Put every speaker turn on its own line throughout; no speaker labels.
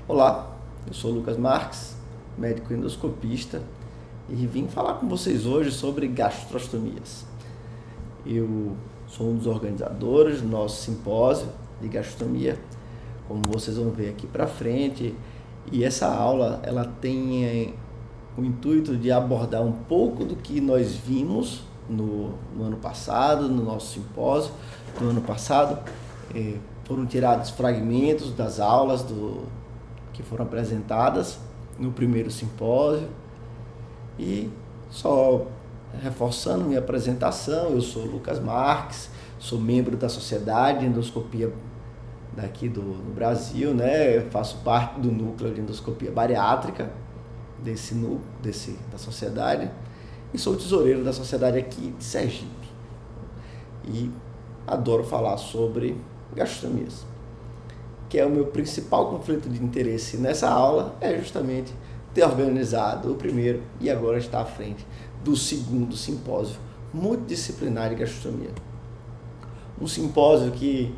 Olá, eu sou o Lucas Marques, médico endoscopista, e vim falar com vocês hoje sobre gastrostomias. Eu sou um dos organizadores do nosso simpósio de gastrostomia, como vocês vão ver aqui para frente, e essa aula ela tem o intuito de abordar um pouco do que nós vimos no ano passado, no nosso simpósio do ano passado. Foram tirados fragmentos das aulas que foram apresentadas no primeiro simpósio. E só reforçando minha apresentação, eu sou Lucas Marques, sou membro da Sociedade de Endoscopia daqui do Brasil, né? Eu faço parte do núcleo de endoscopia bariátrica da sociedade, e sou tesoureiro da sociedade aqui de Sergipe. E adoro falar sobre gastrostomias, que é o meu principal conflito de interesse nessa aula, é justamente ter organizado o primeiro e agora estar à frente do segundo simpósio multidisciplinar de gastrostomia. Um simpósio que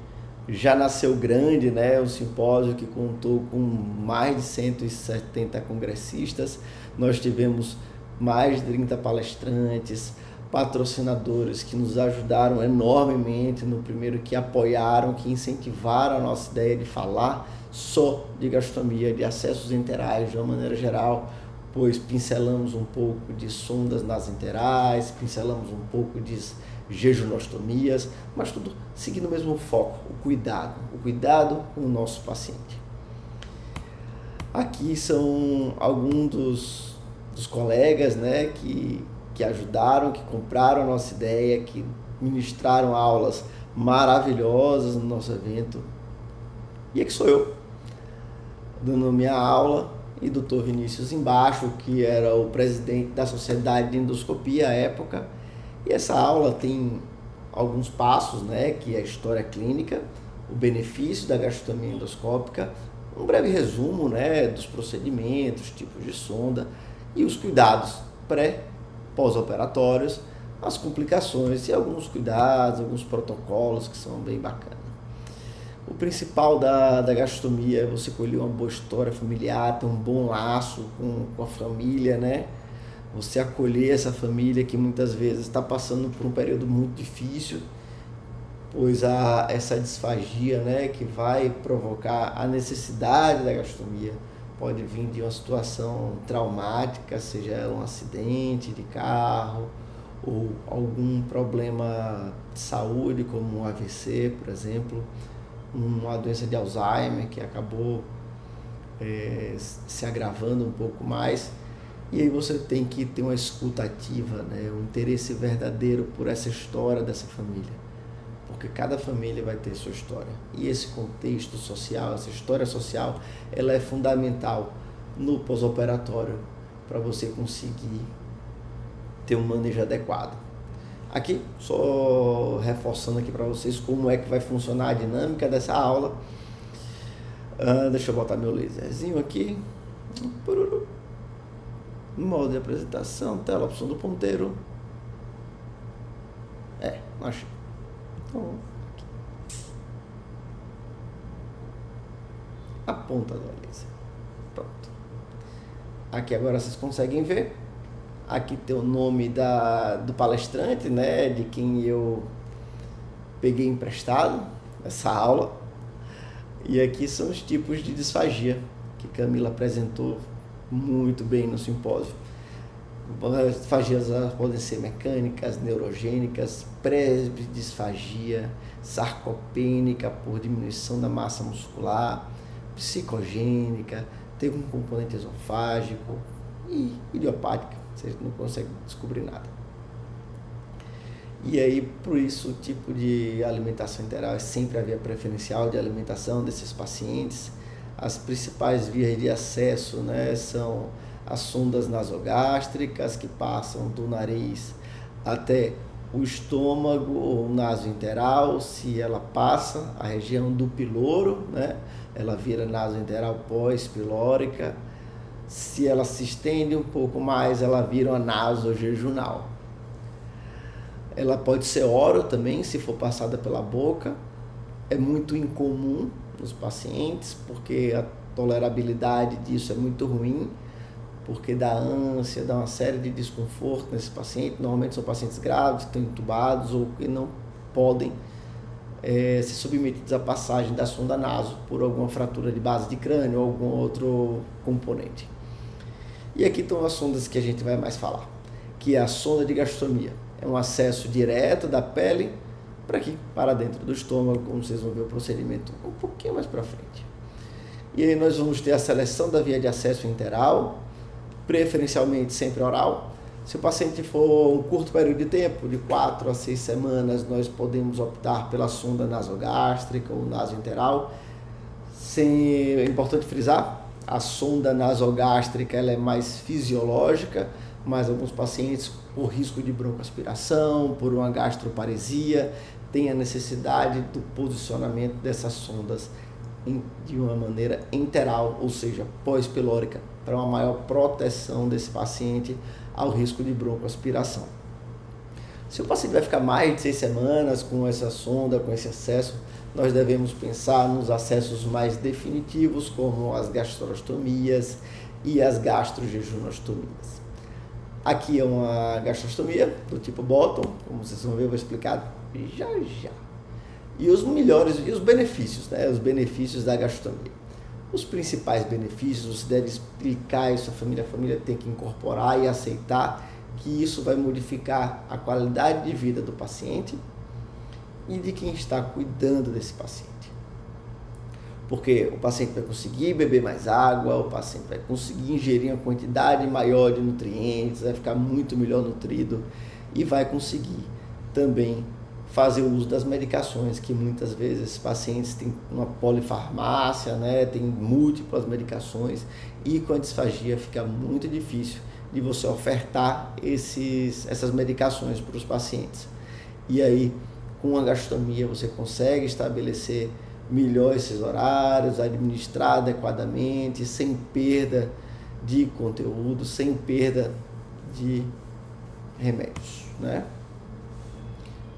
já nasceu grande, né? Um simpósio que contou com mais de 170 congressistas. Nós tivemos mais de 30 palestrantes, patrocinadores que nos ajudaram enormemente no primeiro, que apoiaram, que incentivaram a nossa ideia de falar só de gastrostomia, de acessos enterais de uma maneira geral, pois pincelamos um pouco de sondas nasoenterais, pincelamos um pouco de jejunostomias, mas tudo seguindo o mesmo foco, o cuidado com o nosso paciente. Aqui são alguns dos colegas, né, que ajudaram, que compraram a nossa ideia, que ministraram aulas maravilhosas no nosso evento. E aqui sou eu, dando minha aula, e Dr. Vinícius embaixo, que era o presidente da Sociedade de Endoscopia à época. E essa aula tem alguns passos, né, que é a história clínica, o benefício da gastrostomia endoscópica, um breve resumo, né, dos procedimentos, tipos de sonda e os cuidados pós-operatórios, as complicações e alguns cuidados, alguns protocolos que são bem bacanas. O principal da gastrostomia é você colher uma boa história familiar, ter um bom laço com a família, né? Você acolher essa família que muitas vezes está passando por um período muito difícil, pois há essa disfagia, né, que vai provocar a necessidade da gastrostomia. Pode vir de uma situação traumática, seja um acidente de carro ou algum problema de saúde, como um AVC, por exemplo, uma doença de Alzheimer que acabou se agravando um pouco mais. E aí você tem que ter uma escuta ativa, né? Um interesse verdadeiro por essa história dessa família, porque cada família vai ter sua história. E esse contexto social, essa história social, ela é fundamental no pós-operatório para você conseguir ter um manejo adequado. Aqui, só reforçando aqui para vocês como é que vai funcionar a dinâmica dessa aula. Deixa eu botar meu laserzinho aqui. Modo de apresentação, tela, opção do ponteiro. Não achei. Então, aqui. A ponta do laser. Pronto. Aqui agora vocês conseguem ver. Aqui tem o nome do palestrante, né, de quem eu peguei emprestado essa aula. E aqui são os tipos de disfagia que Camila apresentou muito bem no simpósio. As disfagias podem ser mecânicas, neurogênicas, presbidisfagia, sarcopênica por diminuição da massa muscular, psicogênica, tem um componente esofágico e idiopática, você não consegue descobrir nada. E aí, por isso, o tipo de alimentação enteral é sempre a via preferencial de alimentação desses pacientes. As principais vias de acesso, né, são as sondas nasogástricas, que passam do nariz até o estômago ou nasoenteral. Se ela passa a região do piloro, né, ela vira nasoenteral pós-pilórica. Se ela se estende um pouco mais, ela vira uma nasojejunal. Ela pode ser oral também, se for passada pela boca. É muito incomum, nos pacientes, porque a tolerabilidade disso é muito ruim, porque dá ânsia, dá uma série de desconforto nesse paciente. Normalmente são pacientes graves, que estão entubados ou que não podem ser submetidos à passagem da sonda naso por alguma fratura de base de crânio ou algum outro componente. E aqui estão as sondas que a gente vai mais falar, que é a sonda de gastrostomia. É um acesso direto da pele para aqui, para dentro do estômago, como vocês vão ver o procedimento um pouquinho mais para frente. E aí nós vamos ter a seleção da via de acesso interal, preferencialmente sempre oral. Se o paciente for um curto período de tempo, de 4 a 6 semanas, nós podemos optar pela sonda nasogástrica ou nasointeral. É importante frisar, a sonda nasogástrica ela é mais fisiológica, mas alguns pacientes, por risco de broncoaspiração, por uma gastroparesia, têm a necessidade do posicionamento dessas sondas de uma maneira enteral, ou seja, pós-pilórica, para uma maior proteção desse paciente ao risco de broncoaspiração. Se o paciente vai ficar mais de 6 semanas com essa sonda, com esse acesso, nós devemos pensar nos acessos mais definitivos, como as gastrostomias e as gastrojejunostomias. Aqui é uma gastrostomia do tipo bottom, como vocês vão ver, eu vou explicar já. E os benefícios, né? Os benefícios da gastrostomia. Os principais benefícios, você deve explicar isso à família. A família tem que incorporar e aceitar que isso vai modificar a qualidade de vida do paciente e de quem está cuidando desse paciente. Porque o paciente vai conseguir beber mais água, o paciente vai conseguir ingerir uma quantidade maior de nutrientes, vai ficar muito melhor nutrido e vai conseguir também fazer o uso das medicações, que muitas vezes esses pacientes têm uma polifarmácia, né, tem múltiplas medicações e com a disfagia fica muito difícil de você ofertar essas medicações para os pacientes. E aí, com a gastrostomia, você consegue estabelecer melhor esses horários, administrar adequadamente, sem perda de conteúdo, sem perda de remédios, né?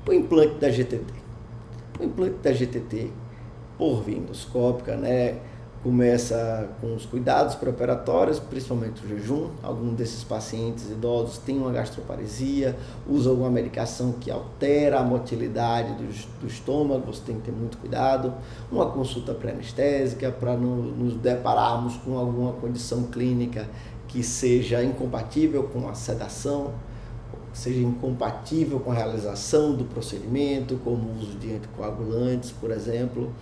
O implante da GTT. O implante da GTT, por via endoscópica, né, começa com os cuidados pré-operatórios, principalmente o jejum. Alguns desses pacientes idosos têm uma gastroparesia, usam alguma medicação que altera a motilidade do estômago, você tem que ter muito cuidado. Uma consulta pré-anestésica para não nos depararmos com alguma condição clínica que seja incompatível com a sedação, seja incompatível com a realização do procedimento, como o uso de anticoagulantes, por exemplo.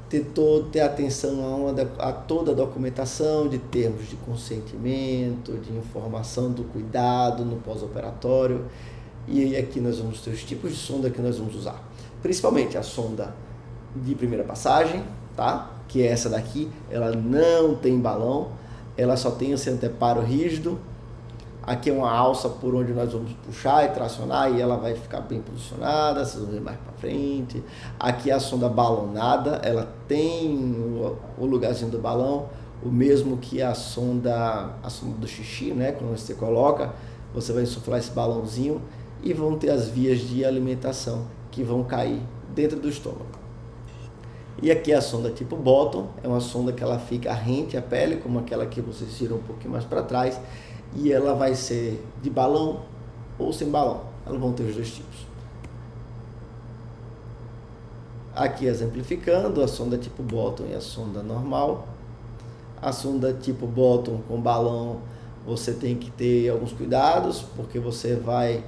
Ter atenção a toda a documentação de termos de consentimento, de informação do cuidado no pós-operatório. E aqui nós vamos ter os tipos de sonda que nós vamos usar. Principalmente a sonda de primeira passagem, tá? Que é essa daqui, ela não tem balão, ela só tem esse anteparo rígido. Aqui é uma alça por onde nós vamos puxar e tracionar e ela vai ficar bem posicionada, vocês vão ver mais para frente. Aqui é a sonda balonada, ela tem o lugarzinho do balão, o mesmo que a sonda do xixi, né? Quando você coloca, você vai insuflar esse balãozinho e vão ter as vias de alimentação que vão cair dentro do estômago. E aqui é a sonda tipo bottom, é uma sonda que ela fica rente à pele, como aquela que vocês viram um pouquinho mais para trás. E ela vai ser de balão ou sem balão. Elas vão ter os dois tipos. Aqui exemplificando a sonda tipo bottom e a sonda normal. A sonda tipo bottom com balão, você tem que ter alguns cuidados, porque você vai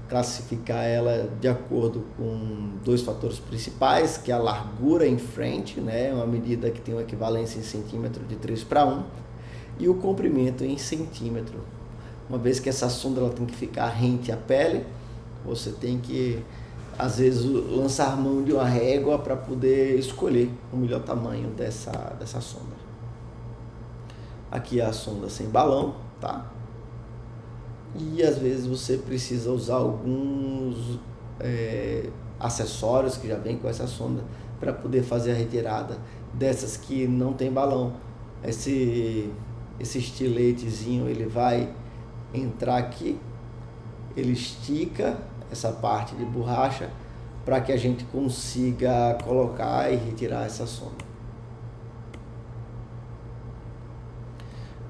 classificar ela de acordo com dois fatores principais, que é a largura em frente, né, uma medida que tem uma equivalência em centímetro de 3:1, e o comprimento em centímetro. Uma vez que essa sonda ela tem que ficar rente à pele, você tem que, às vezes, lançar mão de uma régua para poder escolher o melhor tamanho dessa sonda. Aqui é a sonda sem balão, tá? E às vezes você precisa usar alguns acessórios que já vem com essa sonda para poder fazer a retirada dessas que não tem balão. Esse estiletezinho ele vai entrar aqui, ele estica essa parte de borracha para que a gente consiga colocar e retirar essa sonda.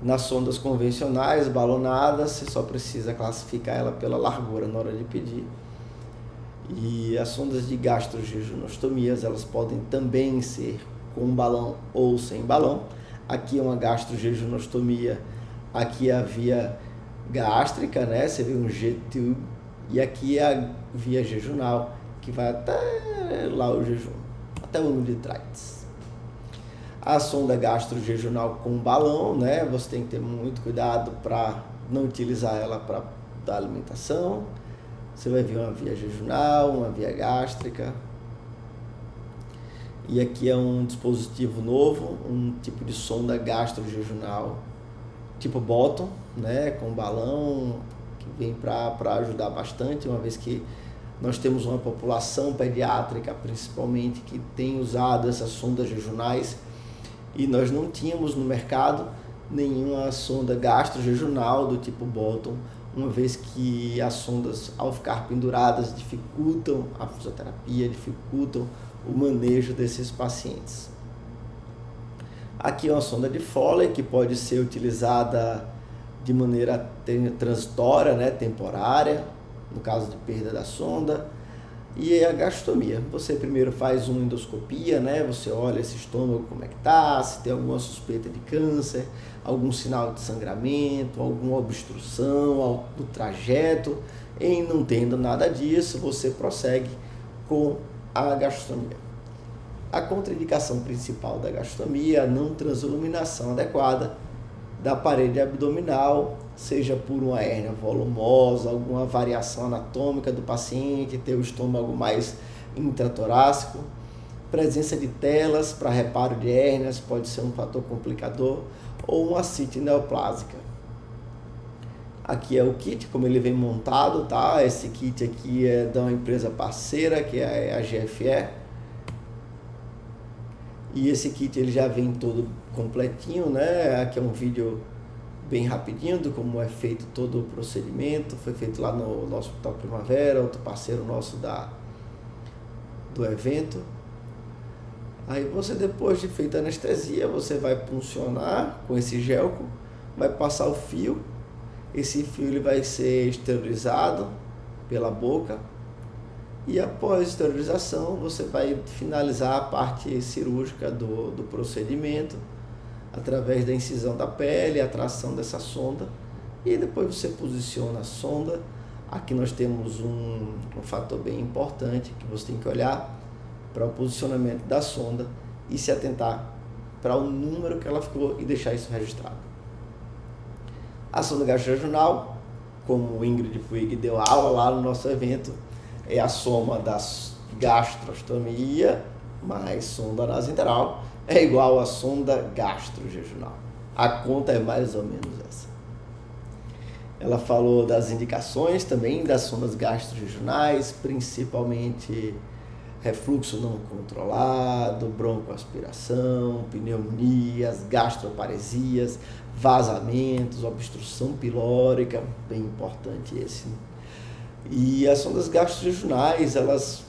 Nas sondas convencionais, balonadas, você só precisa classificar ela pela largura na hora de pedir. E as sondas de gastrojejunostomias, elas podem também ser com balão ou sem balão. Aqui é uma gastrojejunostomia, aqui é a via gástrica, né? Você vê um G-tube, e aqui é a via jejunal, que vai até lá o jejum, até o ângulo de Trites. A sonda gastrojejunal com balão, né? Você tem que ter muito cuidado para não utilizar ela para dar alimentação. Você vai ver uma via jejunal, uma via gástrica. E aqui é um dispositivo novo, um tipo de sonda gastrojejunal, tipo bottom, né? Com balão, que vem para ajudar bastante, uma vez que nós temos uma população pediátrica, principalmente, que tem usado essas sondas jejunais, e nós não tínhamos no mercado nenhuma sonda gastrojejunal do tipo bottom, uma vez que as sondas, ao ficar penduradas, dificultam a fisioterapia, dificultam o manejo desses pacientes. Aqui é uma sonda de Foley que pode ser utilizada de maneira transitória, né, temporária, no caso de perda da sonda. E a gastrostomia, você primeiro faz uma endoscopia, né? Você olha esse estômago como é que tá, se tem alguma suspeita de câncer, algum sinal de sangramento, alguma obstrução no trajeto. E não tendo nada disso, você prossegue com a gastrostomia. A contraindicação principal da gastrostomia é a não transiluminação adequada da parede abdominal, seja por uma hérnia volumosa, alguma variação anatômica do paciente, ter o estômago mais intratorácico, presença de telas para reparo de hérnias pode ser um fator complicador, ou uma ascite neoplásica. Aqui é o kit, como ele vem montado, tá? Esse kit aqui é de uma empresa parceira, que é a GFE. E esse kit ele já vem todo completinho, né? Aqui é um vídeo bem rapidinho de como é feito todo o procedimento. Foi feito lá no Hospital Primavera, outro parceiro nosso do evento. Aí você, depois de feita a anestesia, você vai puncionar com esse gelco, vai passar o fio. Esse fio ele vai ser esterilizado pela boca. E após esterilização, você vai finalizar a parte cirúrgica do procedimento, através da incisão da pele, a tração dessa sonda, e depois você posiciona a sonda. Aqui nós temos um fator bem importante que você tem que olhar para o posicionamento da sonda e se atentar para o número que ela ficou e deixar isso registrado. A sonda gastrojejunal, como o Ingrid Puig deu aula lá no nosso evento, é a soma da gastrostomia mais sonda nasointeral é igual a sonda gastrojejunal. A conta é mais ou menos essa. Ela falou das indicações também das sondas gastrojejunais, principalmente refluxo não controlado, broncoaspiração, pneumonias, gastroparesias, vazamentos, obstrução pilórica, bem importante esse. E as sondas gastrojejunais, elas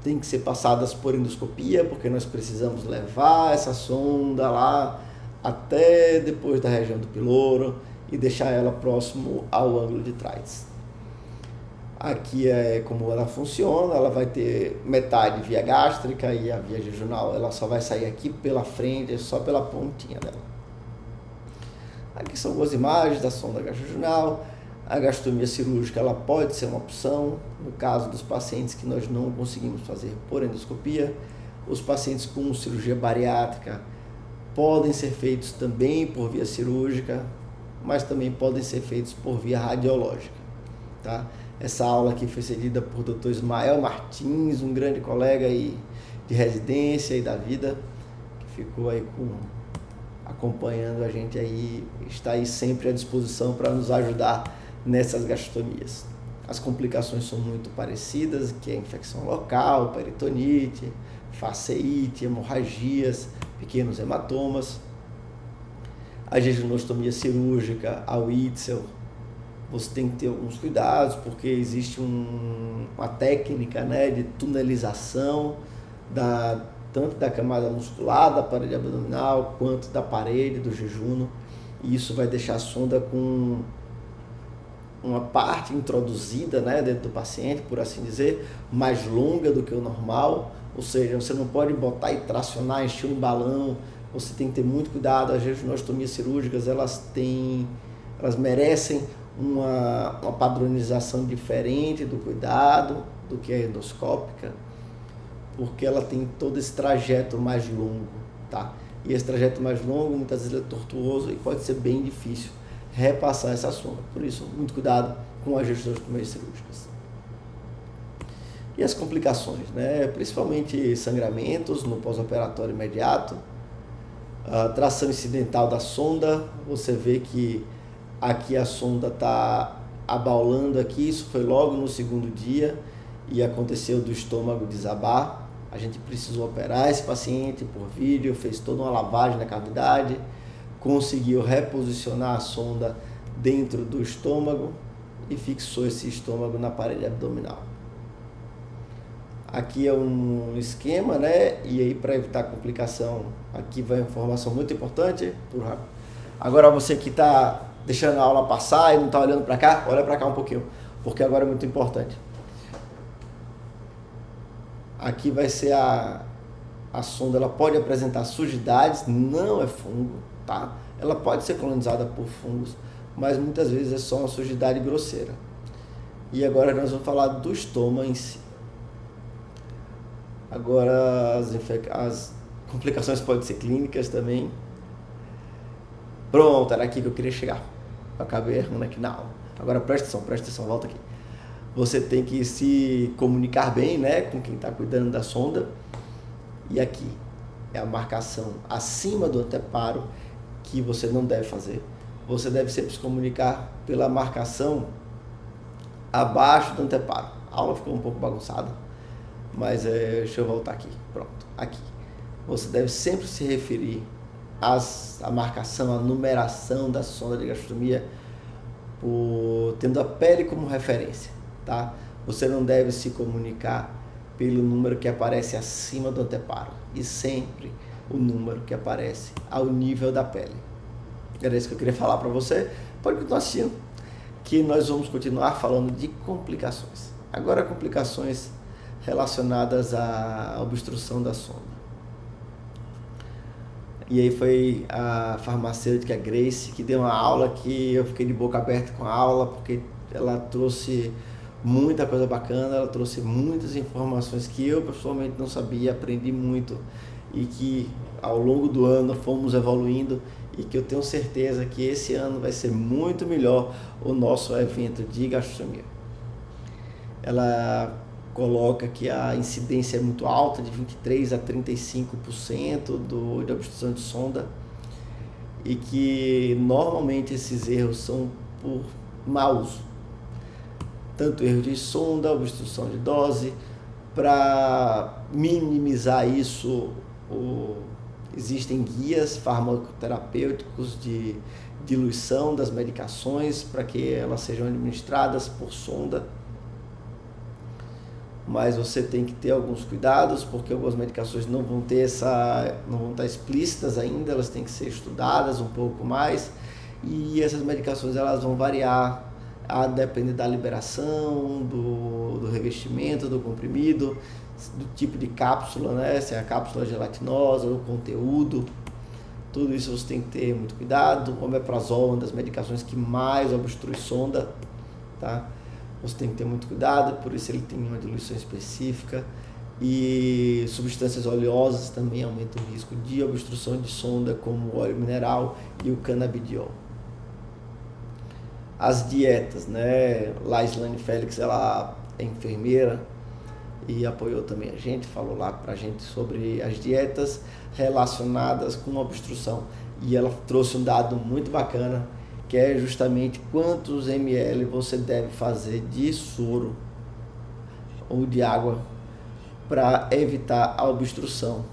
têm que ser passadas por endoscopia, porque nós precisamos levar essa sonda lá até depois da região do piloro e deixar ela próximo ao ângulo de Trites. Aqui é como ela funciona, ela vai ter metade via gástrica e a via jejunal, ela só vai sair aqui pela frente, só pela pontinha dela. Aqui são algumas imagens da sonda gastrojejunal. A gastrostomia cirúrgica ela pode ser uma opção no caso dos pacientes que nós não conseguimos fazer por endoscopia. Os pacientes com cirurgia bariátrica podem ser feitos também por via cirúrgica, mas também podem ser feitos por via radiológica, tá? Essa aula aqui foi cedida por Dr. Ismael Martins, um grande colega aí de residência e da vida, que ficou aí acompanhando a gente aí, está aí sempre à disposição para nos ajudar nessas gastrostomias. As complicações são muito parecidas, que é infecção local, peritonite, faceite, hemorragias, pequenos hematomas. A jejunostomia cirúrgica, a Witzel, você tem que ter alguns cuidados, porque existe uma técnica, né, de tunelização tanto da camada muscular, da parede abdominal, quanto da parede do jejuno. E isso vai deixar a sonda com uma parte introduzida, né, dentro do paciente, por assim dizer, mais longa do que o normal. Ou seja, você não pode botar e tracionar, encher um balão. Você tem que ter muito cuidado. As jejunostomias cirúrgicas, elas merecem uma padronização diferente do cuidado do que a endoscópica, porque ela tem todo esse trajeto mais longo, tá? E esse trajeto mais longo muitas vezes é tortuoso e pode ser bem difícil repassar essa sonda. Por isso, muito cuidado com as jejunostomias cirúrgicas. E as complicações, né? Principalmente sangramentos no pós-operatório imediato, a tração incidental da sonda. Você vê que aqui a sonda está abaulando aqui, isso foi logo no segundo dia e aconteceu do estômago desabar. A gente precisou operar esse paciente por vídeo, fez toda uma lavagem na cavidade, conseguiu reposicionar a sonda dentro do estômago e fixou esse estômago na parede abdominal. Aqui é um esquema, né? E aí, para evitar complicação, aqui vai uma informação muito importante. Agora você que está deixando a aula passar e não está olhando para cá, olha para cá um pouquinho, porque agora é muito importante. Aqui vai ser a sonda, ela pode apresentar sujidades, não é fungo, tá? Ela pode ser colonizada por fungos, mas muitas vezes é só uma sujidade grosseira. E agora nós vamos falar do estômago em si. Agora as complicações podem ser clínicas também. Pronto, era aqui que eu queria chegar. Eu acabei errando aqui na aula. Agora presta atenção, volta aqui. Você tem que se comunicar bem, né, com quem está cuidando da sonda. E aqui é a marcação acima do anteparo que você não deve fazer. Você deve sempre se comunicar pela marcação abaixo do anteparo. A aula ficou um pouco bagunçada, mas deixa eu voltar aqui. Pronto, aqui. Você deve sempre se referir à marcação, à numeração da sonda de gastrostomia, tendo a pele como referência, tá? Você não deve se comunicar pelo número que aparece acima do anteparo, e sempre o número que aparece ao nível da pele. Era isso que eu queria falar para você. Pode continuar assistindo, que nós vamos continuar falando de complicações. Agora, complicações relacionadas à obstrução da sonda. E aí foi a farmacêutica Grace que deu uma aula que eu fiquei de boca aberta com a aula, porque ela trouxe muita coisa bacana, ela trouxe muitas informações que eu pessoalmente não sabia, aprendi muito, e que ao longo do ano fomos evoluindo, e que eu tenho certeza que esse ano vai ser muito melhor o nosso evento de gastrostomia. Ela coloca que a incidência é muito alta, de 23% a 35% de obstrução de sonda, e que normalmente esses erros são por mau uso. Tanto erro de sonda, obstrução de dose. Para minimizar isso, existem guias farmacoterapêuticos de diluição das medicações para que elas sejam administradas por sonda. Mas você tem que ter alguns cuidados, porque algumas medicações não vão estar explícitas ainda, elas têm que ser estudadas um pouco mais, e essas medicações elas vão variar a depender da liberação, do revestimento, do comprimido, do tipo de cápsula, né? Se é a cápsula gelatinosa, o conteúdo, tudo isso você tem que ter muito cuidado. O omeprazol é uma das medicações que mais obstrui sonda, tá? Você tem que ter muito cuidado, por isso ele tem uma diluição específica, e substâncias oleosas também aumentam o risco de obstrução de sonda, como o óleo mineral e o canabidiol. As dietas, né? Laislane Félix, ela é enfermeira e apoiou também a gente, falou lá pra gente sobre as dietas relacionadas com obstrução, e ela trouxe um dado muito bacana, que é justamente quantos ml você deve fazer de soro ou de água para evitar a obstrução.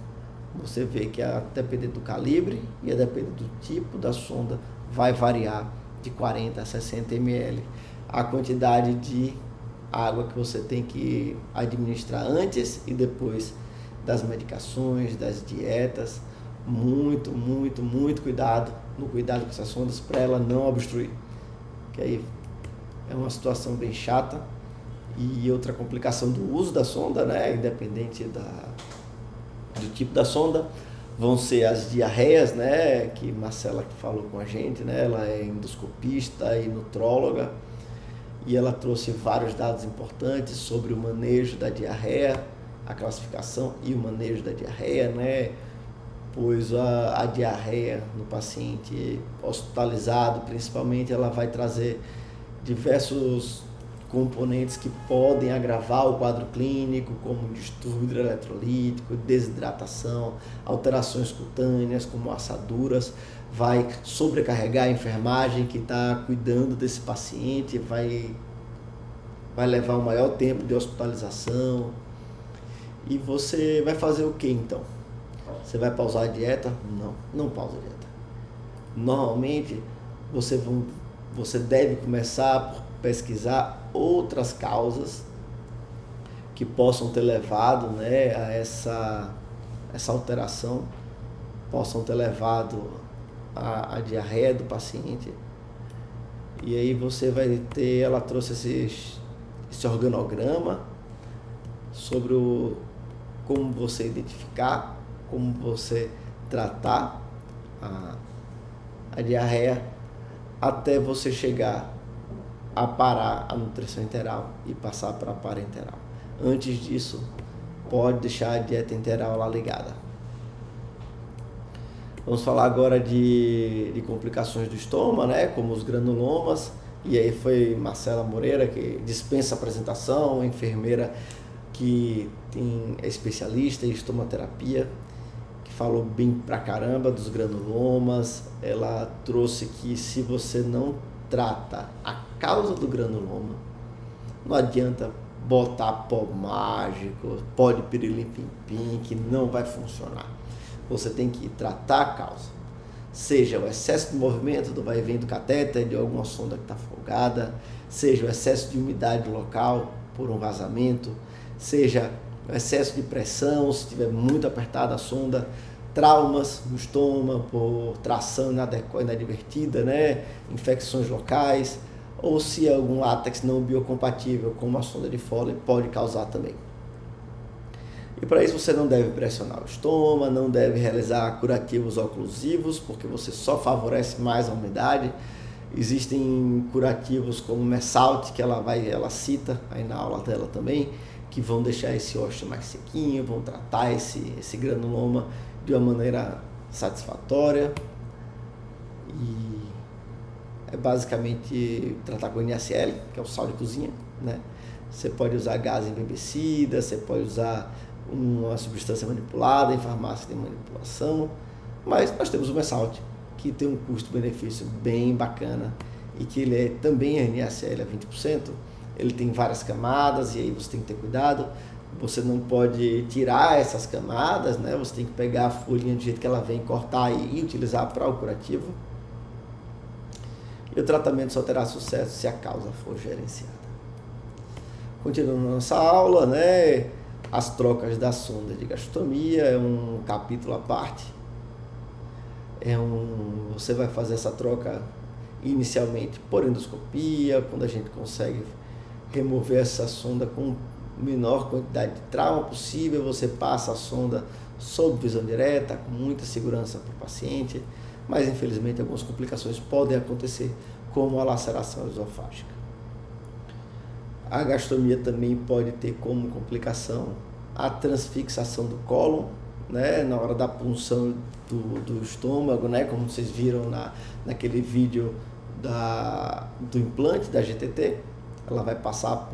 Você vê que a depender do calibre e a depender do tipo da sonda vai variar de 40 a 60 ml a quantidade de água que você tem que administrar antes e depois das medicações, das dietas. Muito, muito, muito cuidado com essas sondas para ela não obstruir. Que aí é uma situação bem chata. E outra complicação do uso da sonda, né, independente do tipo da sonda, vão ser as diarreias, né, que Marcela falou com a gente, né, ela é endoscopista e nutróloga, e ela trouxe vários dados importantes sobre o manejo da diarreia, a classificação e o manejo da diarreia, né, pois a diarreia no paciente hospitalizado, principalmente, ela vai trazer diversos componentes que podem agravar o quadro clínico, como distúrbio hidroeletrolítico, desidratação, alterações cutâneas, como assaduras, vai sobrecarregar a enfermagem que está cuidando desse paciente, vai levar um maior tempo de hospitalização. E você vai fazer o que então? Você vai pausar a dieta? Não pausa a dieta. Normalmente, você deve começar por pesquisar outras causas que possam ter levado, né, a essa alteração, possam ter levado a diarreia do paciente. E aí você vai ter, ela trouxe esse organograma sobre como você identificar, como você tratar a diarreia até você chegar a parar a nutrição enteral e passar para a parenteral. Antes disso, pode deixar a dieta enteral lá ligada. Vamos falar agora de complicações do estômago, né, como os granulomas. E aí foi Marcela Moreira, que dispensa apresentação, enfermeira que é especialista em estomaterapia, que falou bem pra caramba dos granulomas. Ela trouxe que se você não trata a causa do granuloma, não adianta botar pó mágico, pó de pirilim-pim-pim, que não vai funcionar. Você tem que tratar a causa, seja o excesso de movimento do vai e vem do catéter, de alguma sonda que está folgada, seja o excesso de umidade local por um vazamento, seja o excesso de pressão, se estiver muito apertada a sonda, traumas no estômago por tração inadvertida, né? Infecções locais, ou se algum látex não biocompatível, como a sonda de Foley, pode causar também. E para isso você não deve pressionar o estômago, não deve realizar curativos oclusivos, porque você só favorece mais a umidade. Existem curativos como Messalt, que ela cita aí na aula dela também, que vão deixar esse ósseo mais sequinho, vão tratar esse granuloma de uma maneira satisfatória. E é basicamente tratar com NaCl, que é o sal de cozinha, né? Você pode usar gás embebecida, você pode usar uma substância manipulada em farmácia de manipulação, mas nós temos o Messalt, que tem um custo-benefício bem bacana e que ele também é NaCl a 20%, ele tem várias camadas e aí você tem que ter cuidado, você não pode tirar essas camadas, né? Você tem que pegar a folhinha do jeito que ela vem, cortar e utilizar para o curativo. E o tratamento só terá sucesso se a causa for gerenciada. Continuando nossa aula, né? As trocas da sonda de gastrostomia é um capítulo à parte. Você vai fazer essa troca inicialmente por endoscopia, quando a gente consegue remover essa sonda com a menor quantidade de trauma possível, você passa a sonda sob visão direta, com muita segurança para o paciente, mas infelizmente algumas complicações podem acontecer, como a laceração esofágica. A gastrostomia também pode ter como complicação a transfixação do cólon, né, na hora da punção do estômago, né, como vocês viram naquele vídeo do implante da GTT, ela vai passar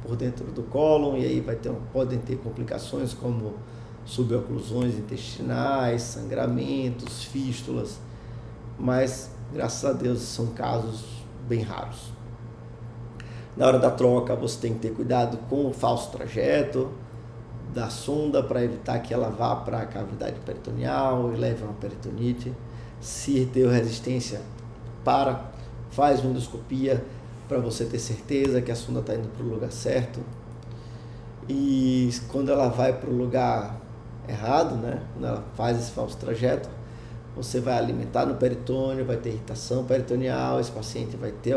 por dentro do cólon e aí podem ter complicações como suboclusões intestinais, sangramentos, fístulas, mas graças a Deus são casos bem raros. Na hora da troca você tem que ter cuidado com o falso trajeto da sonda para evitar que ela vá para a cavidade peritoneal e leve a uma peritonite. Se deu resistência, faz uma endoscopia, para você ter certeza que a sonda está indo para o lugar certo. E quando ela vai para o lugar errado, né, quando ela faz esse falso trajeto, você vai alimentar no peritônio, vai ter irritação peritoneal, esse paciente vai ter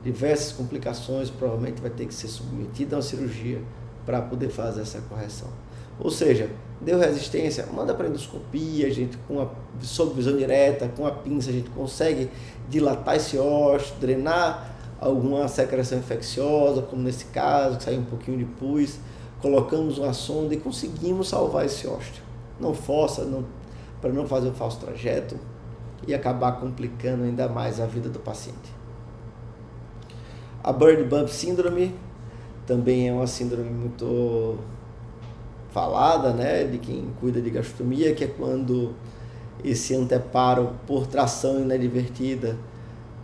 diversas complicações, provavelmente vai ter que ser submetido a uma cirurgia para poder fazer essa correção. Ou seja, deu resistência, manda para endoscopia, a gente sob visão direta, com a pinça a gente consegue dilatar esse ósseo, drenar alguma secreção infecciosa, como nesse caso, que saiu um pouquinho de pus, colocamos uma sonda e conseguimos salvar esse ósseo. Não força, para não fazer um falso trajeto e acabar complicando ainda mais a vida do paciente. A Bird Bump Síndrome também é uma síndrome muito falada, né, de quem cuida de gastronomia, que é quando esse anteparo por tração inadvertida,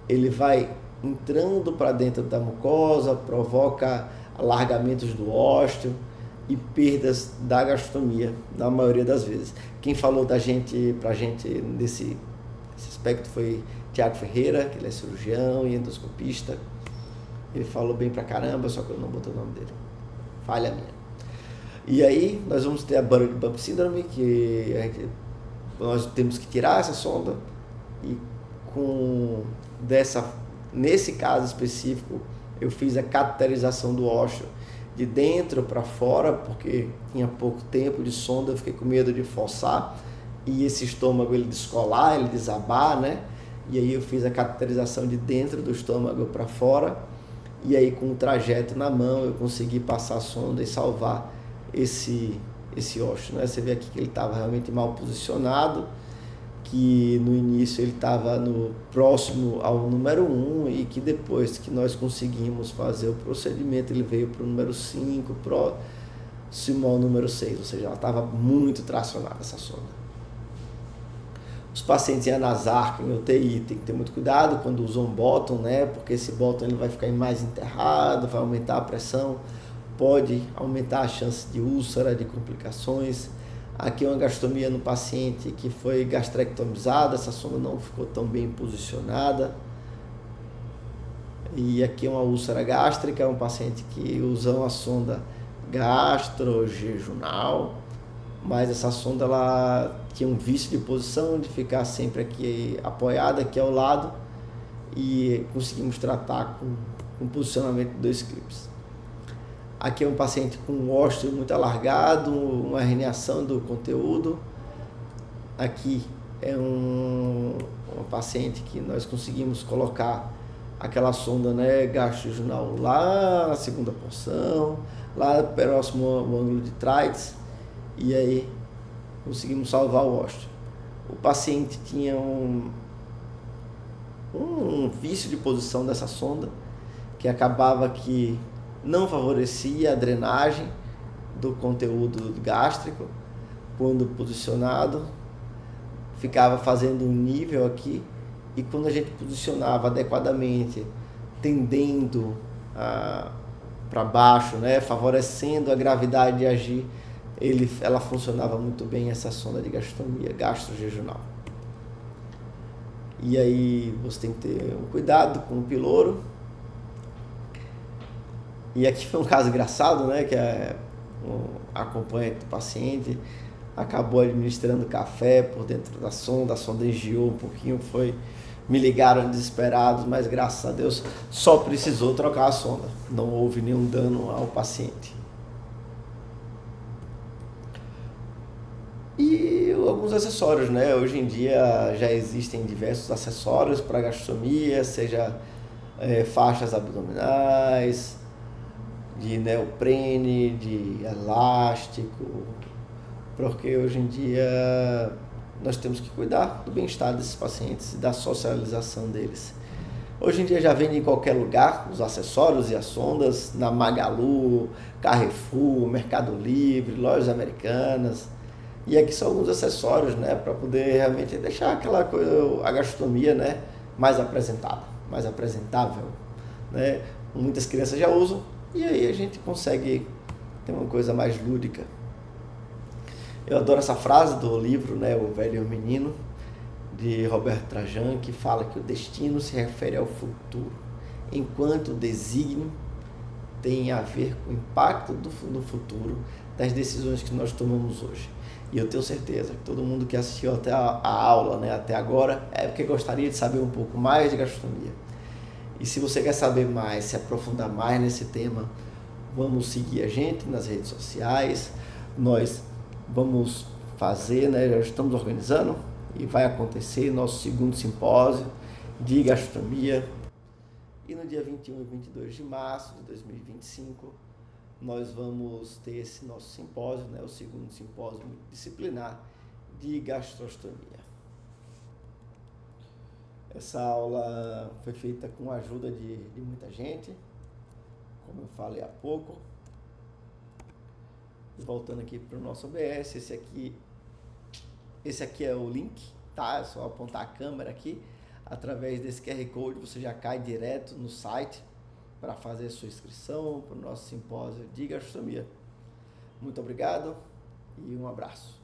ele vai entrando para dentro da mucosa, provoca alargamentos do ósseo e perdas da gastronomia, na maioria das vezes. Quem falou pra gente nesse aspecto foi Tiago Ferreira, que ele é cirurgião e endoscopista. Ele falou bem pra caramba, só que eu não botei o nome dele. Falha minha. E aí, nós vamos ter a Bird Bump Síndrome, que nós temos que tirar essa sonda e nesse caso específico, eu fiz a cateterização do ósseo de dentro para fora, porque tinha pouco tempo de sonda, eu fiquei com medo de forçar e esse estômago ele descolar, ele desabar, né? E aí eu fiz a cateterização de dentro do estômago para fora, e aí com o trajeto na mão eu consegui passar a sonda e salvar esse ósseo, né? Você vê aqui que ele estava realmente mal posicionado, que no início ele estava próximo ao número 1 e que depois que nós conseguimos fazer o procedimento ele veio para o número 5, próximo ao número 6, ou seja, ela estava muito tracionada essa sonda. Os pacientes em anasarca, em UTI, tem que ter muito cuidado quando usam bottom, né? Porque esse bottom ele vai ficar mais enterrado, vai aumentar a pressão, pode aumentar a chance de úlcera, de complicações. Aqui é uma gastronomia no paciente que foi gastrectomizada, essa sonda não ficou tão bem posicionada. E aqui é uma úlcera gástrica, é um paciente que usa uma sonda gastrojejunal, mas essa sonda ela tinha um vício de posição, de ficar sempre aqui apoiada aqui ao lado, e conseguimos tratar com um posicionamento de 2 clipes. Aqui é um paciente com um ósseo muito alargado, uma herniação do conteúdo. Aqui é uma paciente que nós conseguimos colocar aquela sonda, né, gastrojejunal lá na segunda porção, lá próximo ao ângulo de Treitz, e aí conseguimos salvar o ósseo. O paciente tinha um vício de posição dessa sonda, que acabava que não favorecia a drenagem do conteúdo gástrico quando posicionado, ficava fazendo um nível aqui, e quando a gente posicionava adequadamente, tendendo para baixo, né, favorecendo a gravidade de agir, ela funcionava muito bem, essa sonda de gastronomia gastrojejunal. E aí você tem que ter um cuidado com o piloro. E aqui foi um caso engraçado, né, que um acompanhante do paciente acabou administrando café por dentro da sonda, a sonda engiou um pouquinho, me ligaram desesperados, mas graças a Deus só precisou trocar a sonda, não houve nenhum dano ao paciente. E alguns acessórios, né, hoje em dia já existem diversos acessórios para gastrostomia, seja faixas abdominais, de neoprene, de elástico, porque hoje em dia nós temos que cuidar do bem-estar desses pacientes e da socialização deles. Hoje em dia já vende em qualquer lugar os acessórios e as sondas, na Magalu, Carrefour, Mercado Livre, lojas americanas. E aqui são alguns acessórios, né, para poder realmente deixar aquela coisa, a gastronomia, né, mais apresentada, mais apresentável, né? Muitas crianças já usam, e aí a gente consegue ter uma coisa mais lúdica. Eu adoro essa frase do livro, né, O Velho e o Menino, de Roberto Trajan, que fala que o destino se refere ao futuro enquanto desígnio tem a ver com o impacto no futuro das decisões que nós tomamos hoje. E eu tenho certeza que todo mundo que assistiu até a aula, né, até agora, é porque gostaria de saber um pouco mais de gastronomia. E se você quer saber mais, se aprofundar mais nesse tema, vamos seguir a gente nas redes sociais. Nós vamos fazer, né, já estamos organizando e vai acontecer nosso segundo simpósio de gastronomia. E no dia 21 e 22 de março de 2025, nós vamos ter esse nosso simpósio, né, o segundo simpósio disciplinar de gastronomia. Essa aula foi feita com a ajuda de muita gente, como eu falei há pouco. E voltando aqui para o nosso OBS, esse aqui é o link, tá? É só apontar a câmera aqui. Através desse QR Code você já cai direto no site para fazer sua inscrição para o nosso simpósio de gastronomia. Muito obrigado e um abraço.